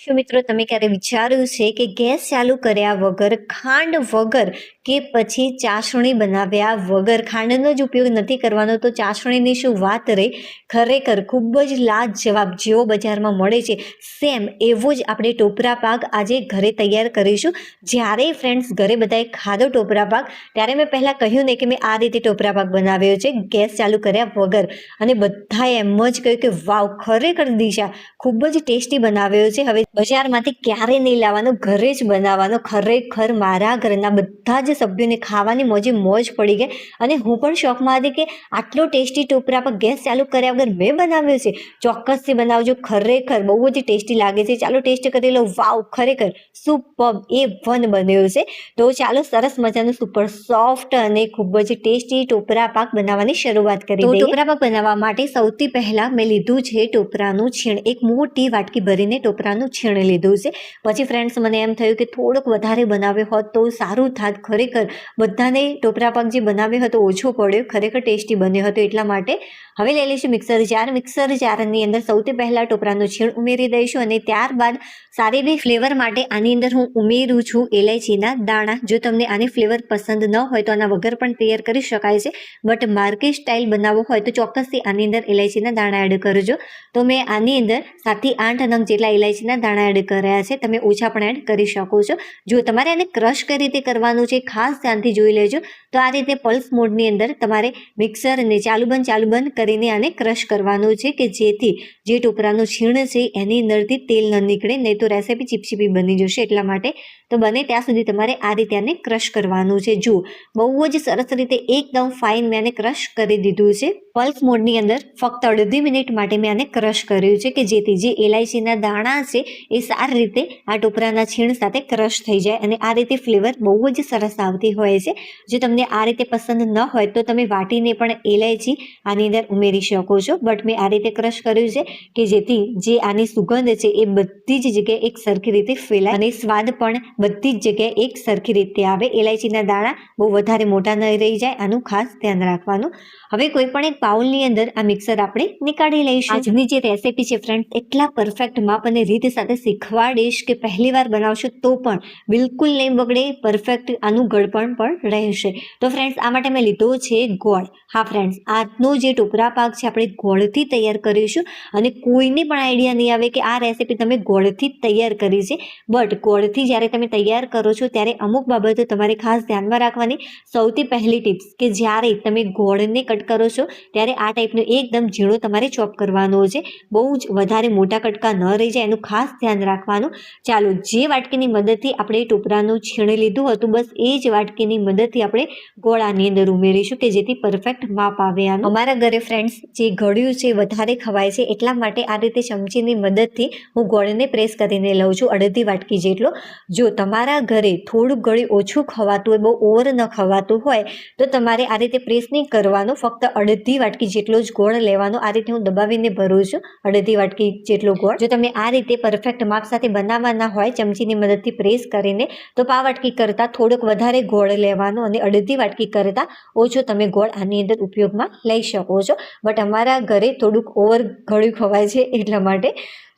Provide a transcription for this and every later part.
શું મિત્રો તમે ક્યારે વિચાર્યું છે કે ગેસ ચાલુ કર્યા વગર, ખાંડ વગર કે પછી ચાસણી બનાવ્યા વગર ખાંડનો જ ઉપયોગ નથી કરવાનો તો ચાસણીની શું વાત રહી? ખરેખર ખૂબ જ લાજવાબ જેવો બજારમાં મળે છે સેમ એવો જ આપણે ટોપરા પાક આજે ઘરે તૈયાર કરીશું. જ્યારે ફ્રેન્ડ્સ ઘરે બધાએ ખાધો ટોપરા પાક ત્યારે મેં પહેલાં કહ્યું ને કે મેં આ રીતે ટોપરા પાક બનાવ્યો છે ગેસ ચાલુ કર્યા વગર, અને બધાએ એમ જ કહ્યું કે વાવ, ખરેખર દિશા ખૂબ જ ટેસ્ટી બનાવ્યો છે. હવે બજારમાંથી ક્યારે નહીં લાવવાનો, ઘરે જ બનાવવાનો. ખરેખર મારા ઘરના બધા જ સભ્યોને ખાવાની મોજે મોજ પડી ગઈ અને હું પણ શોખમાં હતી કે આટલો ટેસ્ટી ટોપરા પર ગેસ ચાલુ કર્યા વગર મેં બનાવ્યો છે. ચોક્કસથી બનાવજો, ખરેખર બહુ જ ટેસ્ટી લાગે છે. ચાલો ટેસ્ટ કરી લો. વાવ, ખરેખર સુપર્બ A1 બન્યો છે. તો ચાલો સરસ મજાનું સુપર સોફ્ટ અને ખૂબ જ ટેસ્ટી ટોપરા પાક બનાવવાની શરૂઆત કરી દઈએ. ટોપરા પાક બનાવવા માટે સૌથી પહેલા મેં લીધું છે ટોપરાનું છીણ. એક મોટી વાટકી ભરીને ટોપરાનું છીણ લીધું છે. પછી ફ્રેન્ડ્સ મને એમ થયું કે થોડોક વધારે બનાવ્યો હોત તો સારું થાત. ખરેખર બધાને ટોપરા પાક જે બનાવ્યો હતો ઓછો પડ્યો, ખરેખર ટેસ્ટી બન્યો હતો એટલા માટે. હવે લઈ લઈશું મિક્સર જાર. મિક્સર જારની અંદર સૌથી પહેલાં ટોપરાનું છીણ ઉમેરી દઈશું અને ત્યારબાદ સારી એવી ફ્લેવર માટે આની અંદર હું ઉમેરું છું ઇલાયચીના દાણા. જો તમને આની ફ્લેવર પસંદ ન હોય તો આના વગર પણ તૈયાર કરી શકાય છે, બટ માર્કેટ સ્ટાઇલ બનાવવો હોય તો ચોક્કસથી આની અંદર ઇલાયચીના દાણા એડ કરજો. તો મેં આની અંદર 7 થી 8 નંગ જેટલા ઇલાયચીના દાણા એડ કર્યા છે. તમે ઓછા પણ એડ કરી શકો છો. જો તમારે આને ક્રશ કઈ રીતે કરવાનું છે ખાસ ધ્યાનથી જોઈ લેજો. તો આ રીતે પલ્સ મોડની અંદર તમારે મિક્સરને ચાલુ બંધ કરીને આને ક્રશ કરવાનું છે કે જેથી જે ટોપરાનું છીણ છે એની અંદરથી તેલ ન નીકળે, નહીં તો રેસીપી ચીપચીપી બની જશે. એટલા માટે તો બને ત્યાં સુધી તમારે આ રીતે આને ક્રશ કરવાનું છે. જુઓ, બહુ જ સરસ રીતે એકદમ ફાઇન મેં આને ક્રશ કરી દીધું છે. પલ્સ મોડની અંદર ફક્ત અડધી મિનિટ માટે મેં આને ક્રશ કર્યું છે કે જેથી જે ઇલાયચીના દાણા છે એ સારી રીતે આ ટોપરાના છીણ સાથે ક્રશ થઈ જાય અને આ રીતે ફ્લેવર બહુ જ સરસ આવતી હોય છે. જો તમને આ રીતે પસંદ ન હોય તો તમે વાટીને પણ ઇલાયચી આની અંદર ઉમેરી શકો છો, બટ મેં આ રીતે ક્રશ કર્યું છે કે જેથી જે આની સુગંધ છે એ બધી જ જગ્યાએ એક સરખી રીતે ફેલાય અને સ્વાદ પણ બધી જ જગ્યાએ એક સરખી રીતે આવે. ઇલાયચીના દાણા બહુ વધારે મોટા ન રહી જાય, આનું ખાસ ધ્યાન રાખવાનું. હવે કોઈ પણ એક બાઉલની અંદર આ મિક્સર આપણે નીકાળી લઈશું. આજની જે રેસીપી છે ફ્રેન્ડ એટલા પરફેક્ટ માપ અને રીત સાથે શીખવાડીશ કે પહેલી વાર બનાવશો તો પણ બિલકુલ નહીં બગડે, પરફેક્ટ આનું ગળપણ પણ રહેશે. તો ફ્રેન્ડ્સ આ માટે મેં લીધો છે ગોળ. હા ફ્રેન્ડ્સ, આજનો જે ટોપરા પાક છે આપણે ગોળથી તૈયાર કરીશું અને કોઈને પણ આઈડિયા નહીં આવે કે આ રેસીપી તમે ગોળથી જ તૈયાર કરી છે. બટ ગોળથી જ્યારે તમે તૈયાર કરો છો ત્યારે અમુક બાબતો તમારે ખાસ ધ્યાનમાં રાખવાની. સૌથી પહેલી ટિપ્સ કે જ્યારે તમે ગોળને કટ કરો છો ત્યારે આ ટાઈપનું એકદમ ઝીણો તમારે ચોપ કરવાનો છે. બહુ જ વધારે મોટા કટકા ન રહી જાય એનું ખાસ ધ્યાન રાખવાનું. ચાલો, જે વાટકીની મદદથી આપણે ટોપરાનું છીણ લીધું હતું બસ એ જ વાટકીની મદદથી આપણે ગોળ આની અંદર ઉમેરીશું કે જેથી પરફેક્ટ માપ આવે આનું. અમારા ઘરે ફ્રેન્ડ્સ જે ગળ્યું છે વધારે ખવાય છે એટલા માટે આ રીતે ચમચીની મદદથી હું ગોળને પ્રેસ કરીને લઉં છું, અડધી વાટકી જેટલો. જો તમારા ઘરે થોડું ગળ્યું ઓછું ખવાતું હોય, બહુ ઓવર ન ખવાતું હોય તો તમારે આ રીતે પ્રેસ નહીં કરવાનો, ફક્ત અડધી વાટકી જેટલો જ ગોળ લેવાનો. આ રીતે હું દબાવીને ભરું છું અડધી વાટકી જેટલો ગોળ. જો તમે આ રીતે પરફેક્ટ માપ સાથે બનાવવાના હોય ચમચીની મદદથી પ્રેસ કરીને તો પા વાટકી કરતાં થોડોક વધારે ગોળ લેવાનો અને અડધી વાટકી કરતાં ઓછો તમે ગોળ આની અંદર ઉપયોગમાં લઈ શકો છો. બટ અમારા ઘરે થોડુંક ઓવર ગળ્યું ખવાય છે એટલા માટે.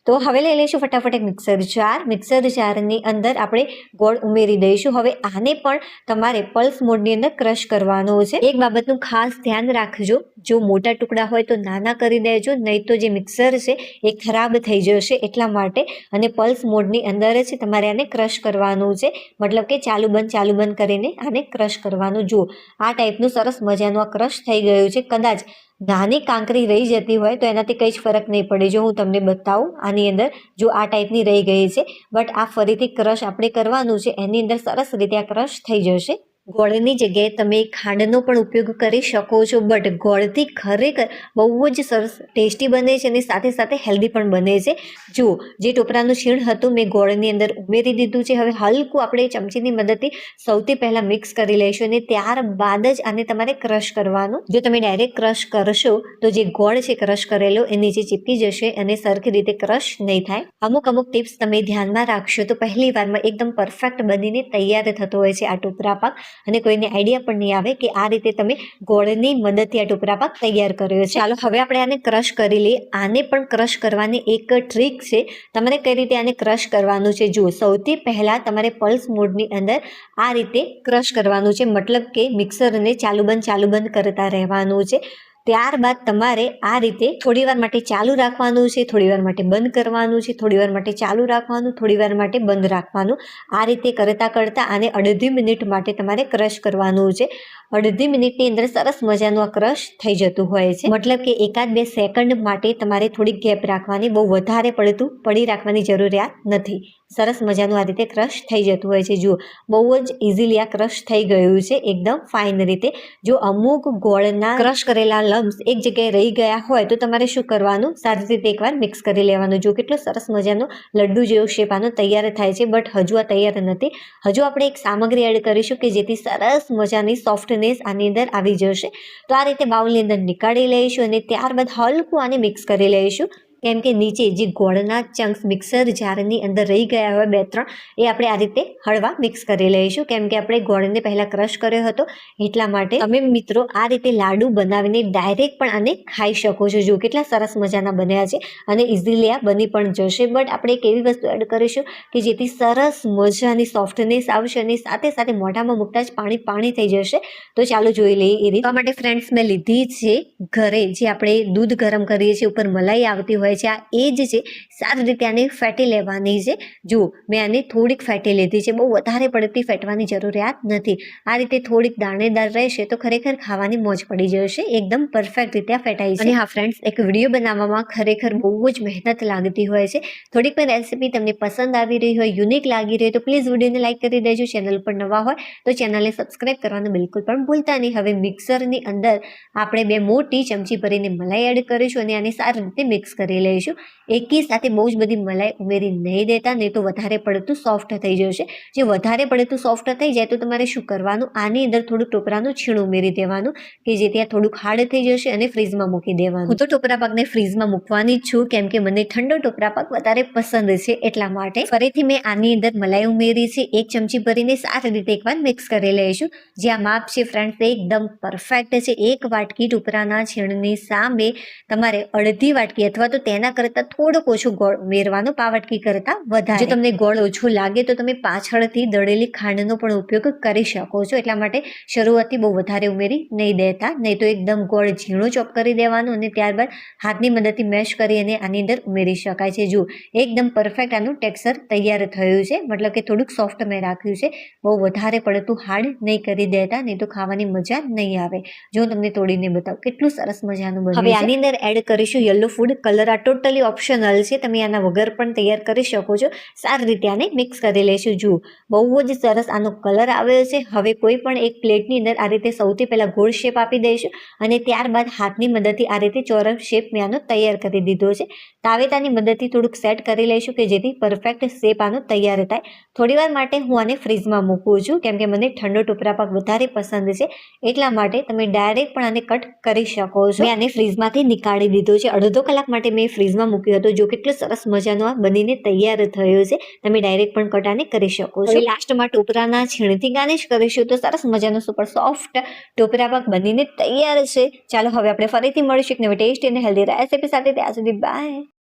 તો હવે લઈ લઈશું ફટાફટ એક મિક્સર જાર. મિક્સર જારની અંદર આપણે ગોળ ઉમેરી દઈશું. હવે આને પણ તમારે પલ્સ મોડની અંદર ક્રશ કરવાનો છે. એક બાબતનું ખાસ ધ્યાન રાખજો, જો મોટા ટુકડા હોય તો નાના કરી દેજો, નહીં તો જે મિક્સર છે એ ખરાબ થઈ જશે. એટલા માટે અને પલ્સ મોડની અંદર જ તમારે આને ક્રશ કરવાનું છે, મતલબ કે ચાલુ બંધ કરીને આને ક્રશ કરવાનું. જુઓ, આ ટાઈપનું સરસ મજાનું આ ક્રશ થઈ ગયું છે. કદાચ નાની કાંકરી રહી જતી હોય તો એનાથી કંઈ જ ફરક નહીં પડે. જો હું તમને બતાવું આની અંદર જો આ ટાઈપની રહી ગઈ છે, બટ આ ફરીથી ક્રશ આપણે કરવાનું છે એની અંદર સરસ રીતે આ ક્રશ થઈ જશે. ગોળની જગ્યાએ તમે ખાંડનો પણ ઉપયોગ કરી શકો છો, બટ ગોળથી ખરેખર બહુ જ સરસ ટેસ્ટી બને છે અને સાથે સાથે હેલ્ધી પણ બને છે. જુઓ, જે ટોપરાનું છીણ હતું મેં ગોળની અંદર ઉમેરી દીધું છે. હવે હલકું આપણે ચમચીની મદદથી સૌથી પહેલાં મિક્સ કરી લઈશું અને ત્યારબાદ જ આને તમારે ક્રશ કરવાનું. જો તમે ડાયરેક્ટ ક્રશ કરશો તો જે ગોળ છે ક્રશ કરેલો એ નીચે ચીપકી જશે અને સરખી રીતે ક્રશ નહીં થાય. અમુક ટિપ્સ તમે ધ્યાનમાં રાખશો તો પહેલી વારમાં એકદમ પરફેક્ટ બનીને તૈયાર થતો હોય છે આ ટોપરા પાક. અને કોઈને આઈડિયા પણ નહીં આવે કે આ રીતે તમે ગોળની મદદથી આ ટોપરા પાક તૈયાર કર્યો છે. ચાલો હવે આપણે આને ક્રશ કરી લઈએ. આને પણ ક્રશ કરવાની એક ટ્રીક છે. તમારે કઈ રીતે આને ક્રશ કરવાનું છે જુઓ. સૌથી પહેલા તમારે પલ્સ મોડની અંદર આ રીતે ક્રશ કરવાનું છે, મતલબ કે મિક્સરને ચાલુ બંધ કરતા રહેવાનું છે. ત્યારબાદ તમારે આ રીતે થોડી વાર માટે ચાલુ રાખવાનું છે, થોડી વાર માટે બંધ કરવાનું છે, થોડી વાર માટે ચાલુ રાખવાનું, થોડી વાર માટે બંધ રાખવાનું. આ રીતે કરતા આને અડધી મિનિટ માટે તમારે ક્રશ કરવાનું છે. અડધી મિનિટની અંદર સરસ મજાનું આ ક્રશ થઈ જતું હોય છે. મતલબ કે 1-2 સેકન્ડ માટે તમારે થોડી ગેપ રાખવાની, બહુ વધારે પડતું પડી રાખવાની જરૂરિયાત નથી. સરસ મજાનું આ રીતે ક્રશ થઈ જતું હોય છે. જુઓ, બહુ જ ઇઝીલી આ ક્રશ થઈ ગયું છે એકદમ ફાઇન રીતે. જો અમુક ગોળના ક્રશ કરેલા લમ્સ એક જગ્યાએ રહી ગયા હોય તો તમારે શું કરવાનું, સારી રીતે એકવાર મિક્સ કરી લેવાનું. જો કેટલો સરસ મજાનો લડ્ડુ જેવો શેપ આનો તૈયાર થાય છે, બટ હજુ આ તૈયાર નથી. હજુ આપણે એક સામગ્રી એડ કરીશું કે જેથી સરસ મજાની સોફ્ટનેસ આની અંદર આવી જશે. તો આ રીતે બાઉલની અંદર નીકાળી લઈશું અને ત્યારબાદ હલકું આને મિક્સ કરી લઈશું. કેમ કે નીચે જે ગોળના ચંક્સ મિક્સર જારની અંદર રહી ગયા હોય 2-3, એ આપણે આ રીતે હળવા મિક્સ કરી લઈશું. કેમ કે આપણે ગોળને પહેલાં ક્રશ કર્યો હતો એટલા માટે. તમે મિત્રો આ રીતે લાડુ બનાવીને ડાયરેક્ટ પણ આને ખાઈ શકો છો. જો કેટલા સરસ મજાના બન્યા છે અને ઇઝીલી આ બની પણ જશે. બટ આપણે એક એવી વસ્તુ એડ કરીશું કે જેથી સરસ મજાની સોફ્ટનેસ આવશે અને સાથે સાથે મોઢામાં મૂકતા જ પાણી થઈ જશે. તો ચાલો જોઈ લઈએ એ રીતે. માટે ફ્રેન્ડ્સ મેં લીધી છે ઘરે જે આપણે દૂધ ગરમ કરીએ છીએ, ઉપર મલાઈ આવતી હોય છે, આ એ જ છે. સારી રીતે આને ફેટી લેવાની છે. જુઓ, મેં આને થોડીક ફેટી લીધી છે, બહુ વધારે પડતી ફેટવાની જરૂરિયાત નથી. આ રીતે થોડીક દાણેદાર રહેશે તો ખરેખર ખાવાની મોજ પડી જશે. એકદમ પરફેક્ટ રીતે આ ફેટાઈ છે. અને હા ફ્રેન્ડ્સ, એક વિડીયો બનાવવામાં ખરેખર બહુ જ મહેનત લાગતી હોય છે. થોડીક પણ રેસીપી તમને પસંદ આવી રહી હોય, યુનિક લાગી રહી તો પ્લીઝ વિડીયોને લાઈક કરી દેજો. ચેનલ પર નવા હોય તો ચેનલને સબસ્ક્રાઈબ કરવાનું બિલકુલ પણ ભૂલતા નહીં. હવે મિક્સરની અંદર આપણે 2 મોટી ચમચી ભરીને મલાઈ એડ કરીશું અને આને સારી રીતે મિક્સ કરી લઈશું. એકી સાથે બહુ જ બધી મલાઈ ઉમેરી નહીં દેતા, નહીં તો વધારે પડતું સોફ્ટ થઈ જશે. જે વધારે પડતું સોફ્ટ થઈ જાય તો તમારે શું કરવાનું, આની અંદર થોડું ટોપરાનું છીણ ઉમેરી દેવાનું કે જેથી આ થોડુંક હાર્ડ થઈ જશે અને ફ્રીઝમાં મૂકી દેવાનું. હું તો ટોપરા પાકને ફ્રીઝમાં મૂકવાની જ છું કેમ કે મને ઠંડો ટોપરા પાક વધારે પસંદ છે એટલા માટે. ફરીથી મેં આની અંદર મલાઈ ઉમેરી છે. 1 ચમચી ભરીને સારી રીતે એકવાર મિક્સ કરી લઈશું. જે આ માપ છે ફ્રેન્ડ્સ એકદમ પરફેક્ટ છે. 1 વાટકી ટોપરાના છીણની સામે તમારે અડધી વાટકી અથવા તો તેના કરતાં થોડોક ઓછો ગોળ ઉમેરવાનો, પાવટકી કરતાં વધારે. જો તમને ગોળ ઓછો લાગે તો તમે પાછળથી દળેલી ખાંડનો પણ ઉપયોગ કરી શકો છો. એટલા માટે શરૂઆતથી બહુ વધારે ઉમેરી નહીં દેતા, નહીં તો એકદમ ગોળ ઝીણો ચોપ કરી દેવાનો અને ત્યારબાદ હાથની મદદથી મેશ કરી અને આની અંદર ઉમેરી શકાય છે. જુઓ, એકદમ પરફેક્ટ આનું ટેક્સચર તૈયાર થયું છે. મતલબ કે થોડુંક સોફ્ટ મેં રાખ્યું છે, બહુ વધારે પડતું હાર્ડ નહીં કરી દેતા, નહીં તો ખાવાની મજા નહીં આવે. જો તમને તોડીને બતાવું કેટલું સરસ મજાનું બન્યું છે. હવે આની અંદર એડ કરીશું યલો ફૂડ કલર. આ ટોટલી ઓપ્શનલ છે, તમે આના વગર પણ તૈયાર કરી શકો છો. સારી રીતે આને મિક્સ કરી લઈશું. જુઓ, બહુ જ સરસ આનો કલર આવ્યો છે. હવે કોઈ પણ એક પ્લેટની અંદર આ રીતે સૌથી પહેલા ગોળ શેપ આપી દઈશું અને ત્યારબાદ હાથની મદદથી આ રીતે ચોરસ શેપ મેં આનો તૈયાર કરી દીધો છે. તાવેતાની મદદથી થોડુંક સેટ કરી લઈશું કે જેથી પરફેક્ટ શેપ આનો તૈયાર થાય. થોડીવાર માટે હું આને ફ્રીઝમાં મૂકું છું કેમ કે મને ઠંડો ટોપરા પાક વધારે પસંદ છે એટલા માટે. તમે ડાયરેક્ટ પણ આને કટ કરી શકો છો. મેં આને ફ્રીઝમાંથી નીકાળી દીધો છે. અડધો કલાક માટે મેં ફ્રીઝમાં મૂક્યો હતો. જો કેટલો સરસ મજાનો આ બનીને તૈયાર થયો છે. તમે ડાયરેક્ટ પણ કટ આને કરી શકો છો. લાસ્ટમાં ટોપરાના છીણથી ગાર્નિશ કરીશું તો સરસ મજાનો સુપર સોફ્ટ ટોપરા પાક બનીને તૈયાર છે. ચાલો હવે આપણે ફરીથી મળીશું એક નવી ટેસ્ટી અને હેલ્ધી રેસીપી સાથે. ત્યાં સુધી બાય.